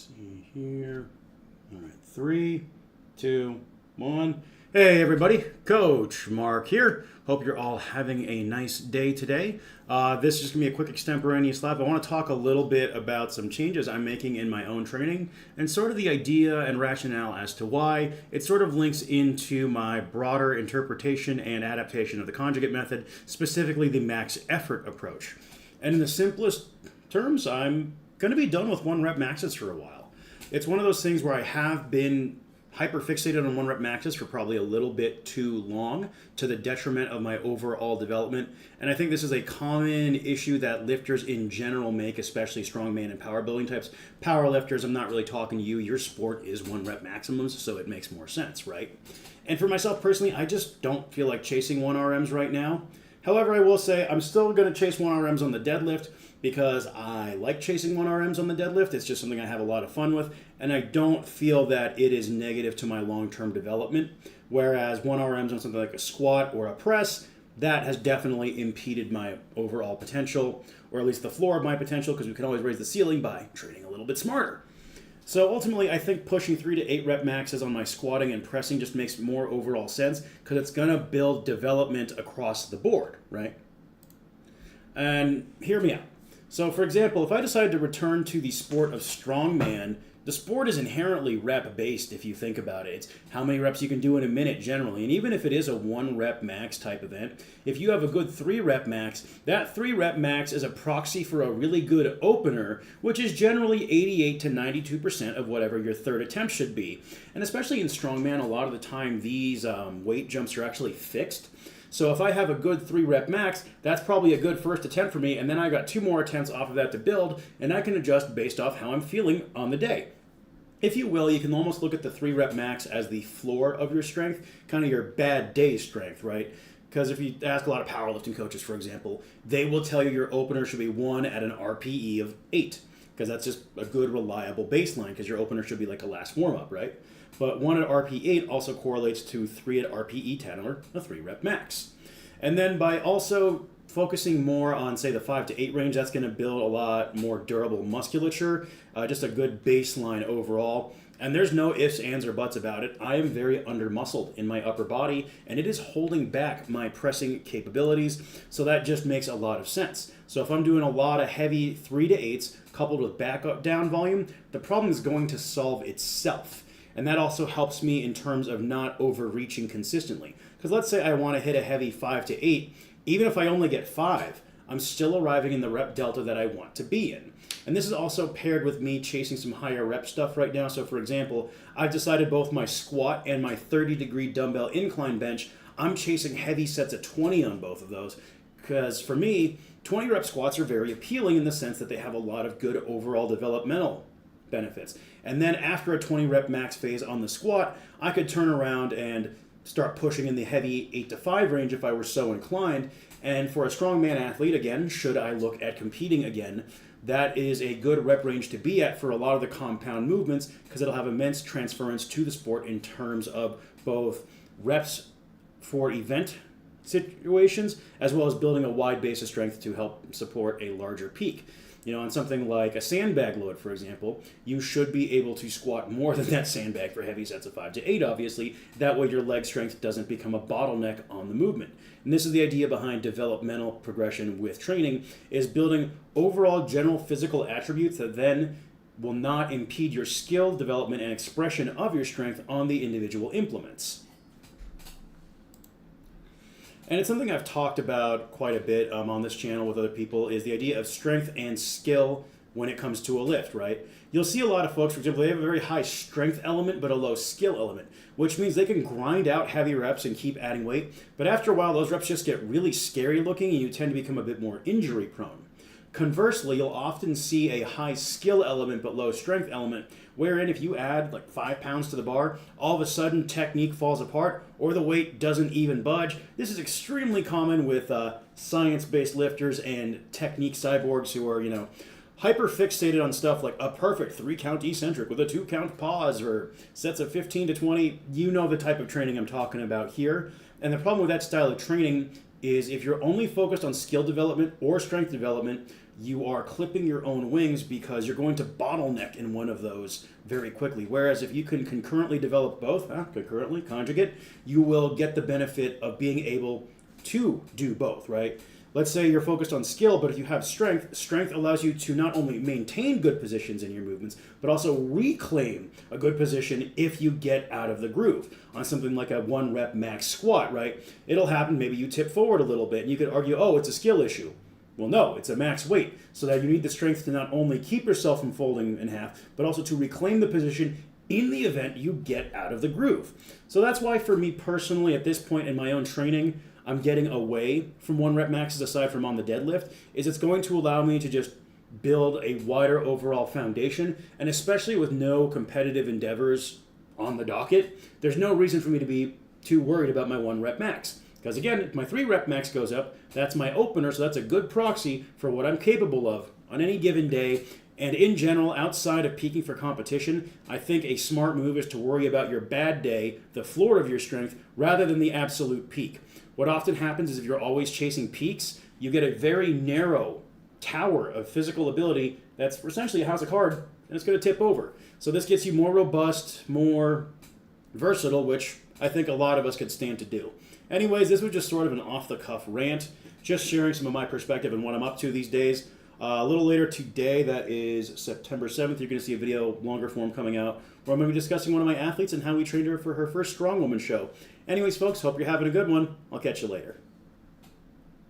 see here. All right, 3, 2, 1. Hey everybody, Coach Mark here. Hope you're all having a nice day today. This is just going to be a quick extemporaneous lab. I want to talk a little bit about some changes I'm making in my own training and sort of the idea and rationale as to why it sort of links into my broader interpretation and adaptation of the conjugate method, specifically the max effort approach. And in the simplest terms, I'm going to be done with 1 rep maxes for a while. It's one of those things where I have been hyper-fixated on 1 rep maxes for probably a little bit too long to the detriment of my overall development. And I think this is a common issue that lifters in general make, especially strongman and power building types. Power lifters, I'm not really talking to you. Your sport is 1 rep maximums, so it makes more sense, right? And for myself personally, I just don't feel like chasing 1RM's right now. However, I will say I'm still going to chase 1RM's on the deadlift because I like chasing 1RM's on the deadlift. It's just something I have a lot of fun with, and I don't feel that it is negative to my long-term development. Whereas 1RM's on something like a squat or a press, that has definitely impeded my overall potential, or at least the floor of my potential, because we can always raise the ceiling by training a little bit smarter. So ultimately, I think pushing 3 to 8 rep maxes on my squatting and pressing just makes more overall sense because it's going to build development across the board, right? And hear me out. So for example, if I decided to return to the sport of strongman, the sport is inherently rep-based if you think about it. It's how many reps you can do in a minute generally. And even if it is a 1 rep max type event, if you have a good 3 rep max, that 3 rep max is a proxy for a really good opener, which is generally 88 to 92% of whatever your third attempt should be. And especially in strongman, a lot of the time these weight jumps are actually fixed. So if I have a good 3 rep max, that's probably a good first attempt for me, and then I got 2 more attempts off of that to build, and I can adjust based off how I'm feeling on the day. If you will, you can almost look at the 3 rep max as the floor of your strength, kind of your bad day strength, right? Because if you ask a lot of powerlifting coaches, for example, they will tell you your opener should be 1 at an RPE of 8, because that's just a good, reliable baseline, because your opener should be like a last warm-up, right? But 1 at RPE 8 also correlates to 3 at RPE 10, or a 3 rep max. And then by also focusing more on, say, the 5 to 8 range, that's going to build a lot more durable musculature, just a good baseline overall. And there's no ifs, ands, or buts about it. I am very under-muscled in my upper body, and it is holding back my pressing capabilities, so that just makes a lot of sense. So if I'm doing a lot of heavy 3 to 8s coupled with back up down volume, the problem is going to solve itself. And that also helps me in terms of not overreaching consistently. Because let's say I want to hit a heavy 5 to 8, even if I only get 5, I'm still arriving in the rep delta that I want to be in. And this is also paired with me chasing some higher rep stuff right now. So for example, I've decided both my squat and my 30-degree dumbbell incline bench, I'm chasing heavy sets of 20 on both of those. Because for me, 20 rep squats are very appealing in the sense that they have a lot of good overall developmental benefits. And then after a 20 rep max phase on the squat, I could turn around and start pushing in the heavy 8 to 5 range if I were so inclined. And for a strongman athlete, again, should I look at competing again, that is a good rep range to be at for a lot of the compound movements because it'll have immense transference to the sport in terms of both reps for event situations as well as building a wide base of strength to help support a larger peak. You know, on something like a sandbag load, for example, you should be able to squat more than that sandbag for heavy sets of 5 to 8, obviously. That way your leg strength doesn't become a bottleneck on the movement. And this is the idea behind developmental progression with training, is building overall general physical attributes that then will not impede your skill, development, and expression of your strength on the individual implements. And it's something I've talked about quite a bit on this channel with other people, is the idea of strength and skill when it comes to a lift, right? You'll see a lot of folks, for example, they have a very high strength element but a low skill element, which means they can grind out heavy reps and keep adding weight, but after a while those reps just get really scary looking and you tend to become a bit more injury prone. Conversely, you'll often see a high skill element but low strength element, wherein if you add like 5 pounds to the bar, all of a sudden technique falls apart or the weight doesn't even budge. This is extremely common with science-based lifters and technique cyborgs who are, hyper fixated on stuff like a perfect 3-count eccentric with a 2-count pause or sets of 15 to 20. You know the type of training I'm talking about here. And the problem with that style of training is if you're only focused on skill development or strength development, you are clipping your own wings because you're going to bottleneck in one of those very quickly. Whereas if you can concurrently develop both, concurrently, conjugate, you will get the benefit of being able to do both, right? Let's say you're focused on skill, but if you have strength, strength allows you to not only maintain good positions in your movements, but also reclaim a good position if you get out of the groove. On something like a 1 rep max squat, right? It'll happen, maybe you tip forward a little bit, and you could argue, oh, it's a skill issue. Well, no, it's a max weight, so that you need the strength to not only keep yourself from folding in half, but also to reclaim the position in the event you get out of the groove. So that's why for me personally, at this point in my own training, I'm getting away from 1 rep maxes aside from on the deadlift, is it's going to allow me to just build a wider overall foundation, and especially with no competitive endeavors on the docket, there's no reason for me to be too worried about my 1 rep max. Because again, if my 3 rep max goes up, that's my opener, so that's a good proxy for what I'm capable of on any given day. And in general, outside of peaking for competition, I think a smart move is to worry about your bad day, the floor of your strength, rather than the absolute peak. What often happens is if you're always chasing peaks, you get a very narrow tower of physical ability that's essentially a house of cards, and it's going to tip over. So this gets you more robust, more versatile, which I think a lot of us could stand to do. Anyways, this was just sort of an off-the-cuff rant, just sharing some of my perspective and what I'm up to these days. A little later today, that is September 7th, you're going to see a video, longer form, coming out, where I'm going to be discussing one of my athletes and how we trained her for her first Strongwoman show. Anyways, folks, hope you're having a good one. I'll catch you later.